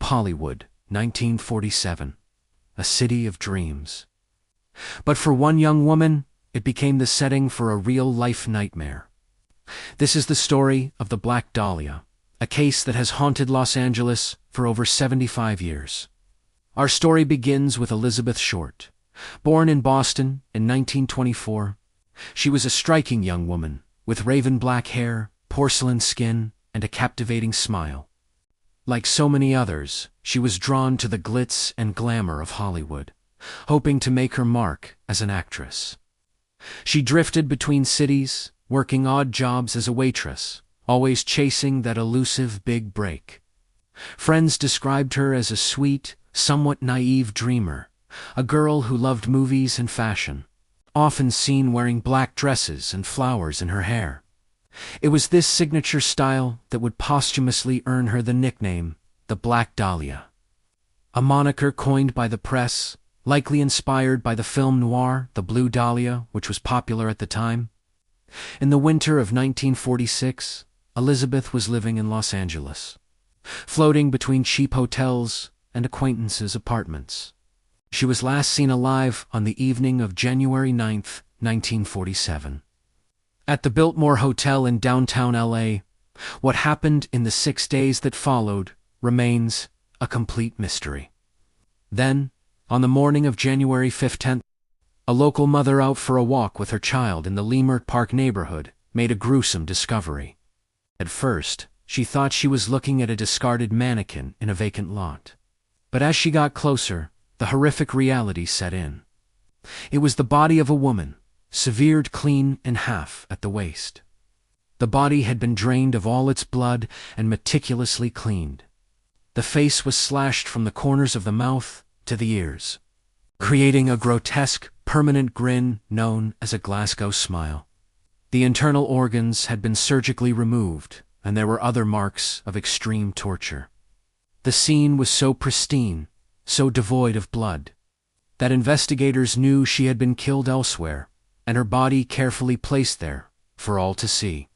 Hollywood, 1947. A city of dreams. But for one young woman, it became the setting for a real-life nightmare. This is the story of the Black Dahlia, a case that has haunted Los Angeles for over 75 years. Our story begins with Elizabeth Short. Born in Boston in 1924, she was a striking young woman with raven black hair, porcelain skin, and a captivating smile. Like so many others, she was drawn to the glitz and glamour of Hollywood, hoping to make her mark as an actress. She drifted between cities, working odd jobs as a waitress, always chasing that elusive big break. Friends described her as a sweet, somewhat naive dreamer, a girl who loved movies and fashion, often seen wearing black dresses and flowers in her hair. It was this signature style that would posthumously earn her the nickname, the Black Dahlia. A moniker coined by the press, likely inspired by the film noir The Blue Dahlia, which was popular at the time. In the winter of 1946, Elizabeth was living in Los Angeles, floating between cheap hotels and acquaintances' apartments. She was last seen alive on the evening of January 9th, 1947. At the Biltmore Hotel in downtown LA, what happened in the 6 days that followed remains a complete mystery. Then, on the morning of January 15th, a local mother out for a walk with her child in the Leimert Park neighborhood made a gruesome discovery. At first, she thought she was looking at a discarded mannequin in a vacant lot. But as she got closer, the horrific reality set in. It was the body of a woman, severed clean in half at the waist. The body had been drained of all its blood and meticulously cleaned. The face was slashed from the corners of the mouth to the ears, creating a grotesque, permanent grin known as a Glasgow smile. The internal organs had been surgically removed, and there were other marks of extreme torture. The scene was so pristine, so devoid of blood, that investigators knew she had been killed elsewhere, and her body carefully placed there for all to see.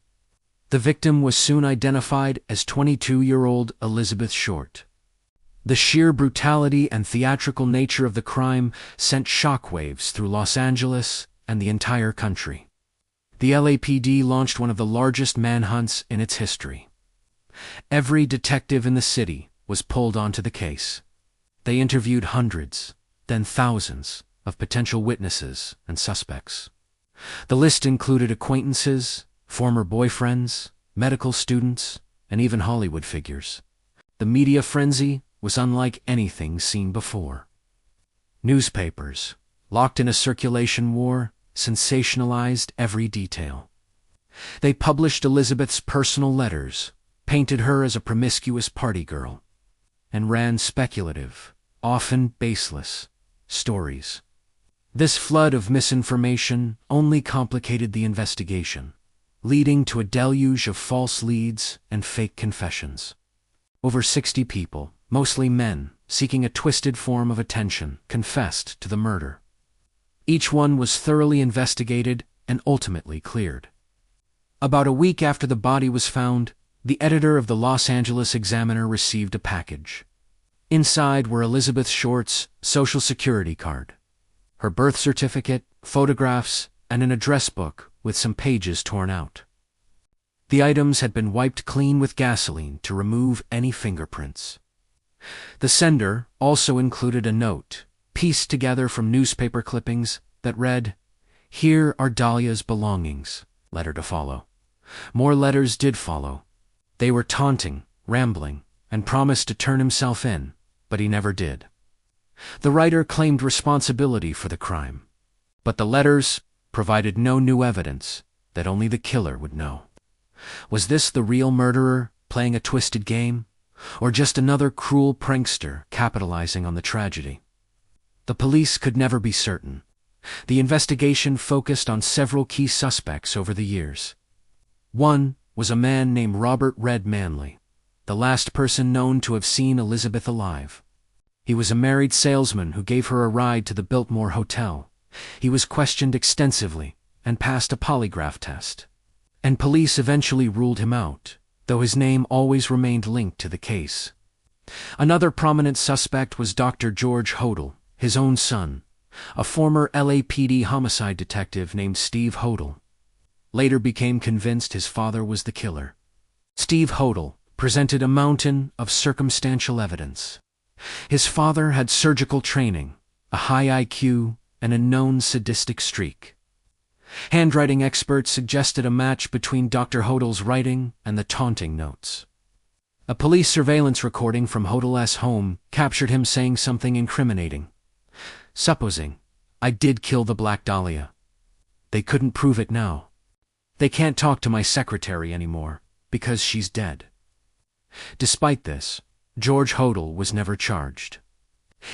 The victim was soon identified as 22-year-old Elizabeth Short. The sheer brutality and theatrical nature of the crime sent shockwaves through Los Angeles and the entire country. The LAPD launched one of the largest manhunts in its history. Every detective in the city was pulled onto the case. They interviewed hundreds, then thousands, of potential witnesses and suspects. The list included acquaintances, former boyfriends, medical students, and even Hollywood figures. The media frenzy was unlike anything seen before. Newspapers, locked in a circulation war, sensationalized every detail. They published Elizabeth's personal letters, painted her as a promiscuous party girl, and ran speculative, often baseless, stories. This flood of misinformation only complicated the investigation, leading to a deluge of false leads and fake confessions. Over 60 people, mostly men, seeking a twisted form of attention, confessed to the murder. Each one was thoroughly investigated and ultimately cleared. About a week after the body was found, the editor of the Los Angeles Examiner received a package. Inside were Elizabeth Short's Social Security card, her birth certificate, photographs, and an address book with some pages torn out. The items had been wiped clean with gasoline to remove any fingerprints. The sender also included a note, pieced together from newspaper clippings, that read, "Here are Dahlia's belongings," letter to follow. More letters did follow. They were taunting, rambling, and promised to turn himself in, but he never did. The writer claimed responsibility for the crime, but the letters provided no new evidence that only the killer would know. Was this the real murderer playing a twisted game, or just another cruel prankster capitalizing on the tragedy? The police could never be certain. The investigation focused on several key suspects over the years. One was a man named Robert Red Manley, the last person known to have seen Elizabeth alive. He was a married salesman who gave her a ride to the Biltmore Hotel. He was questioned extensively and passed a polygraph test, and police eventually ruled him out, though his name always remained linked to the case. Another prominent suspect was Dr. George Hodel, his own son, a former LAPD homicide detective named Steve Hodel. Later became convinced his father was the killer. Steve Hodel presented a mountain of circumstantial evidence. His father had surgical training, a high IQ, and a known sadistic streak. Handwriting experts suggested a match between Dr. Hodel's writing and the taunting notes. A police surveillance recording from Hodel's home captured him saying something incriminating. "Supposing I did kill the Black Dahlia. They couldn't prove it now. They can't talk to my secretary anymore because she's dead." Despite this, George Hodel was never charged.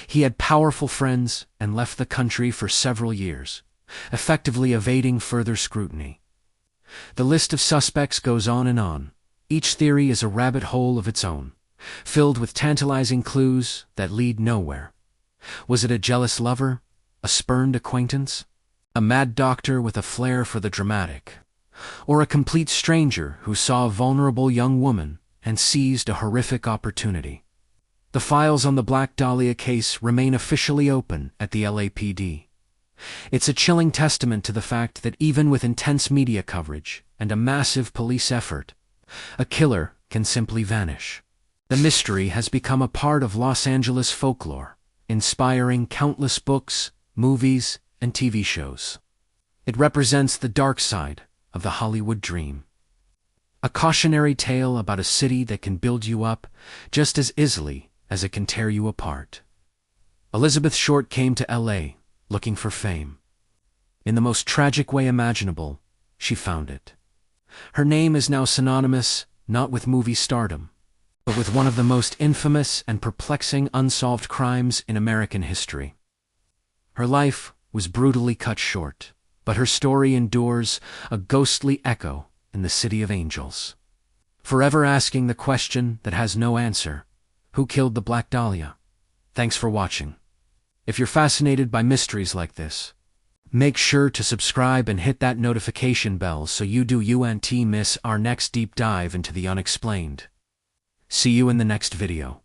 He had powerful friends and left the country for several years, effectively evading further scrutiny. The list of suspects goes on and on. Each theory is a rabbit hole of its own, filled with tantalizing clues that lead nowhere. Was it a jealous lover? A spurned acquaintance? A mad doctor with a flair for the dramatic? Or a complete stranger who saw a vulnerable young woman and seized a horrific opportunity? The files on the Black Dahlia case remain officially open at the LAPD. It's a chilling testament to the fact that even with intense media coverage and a massive police effort, a killer can simply vanish. The mystery has become a part of Los Angeles folklore, inspiring countless books, movies, and TV shows. It represents the dark side of the Hollywood dream. A cautionary tale about a city that can build you up just as easily as it can tear you apart. Elizabeth Short came to LA looking for fame. In the most tragic way imaginable, she found it. Her name is now synonymous not with movie stardom, but with one of the most infamous and perplexing unsolved crimes in American history. Her life was brutally cut short, but her story endures a ghostly echo in the City of Angels, forever asking the question that has no answer: who killed the Black Dahlia? Thanks for watching. If you're fascinated by mysteries like this, make sure to subscribe and hit that notification bell so you don't miss our next deep dive into the unexplained. See you in the next video.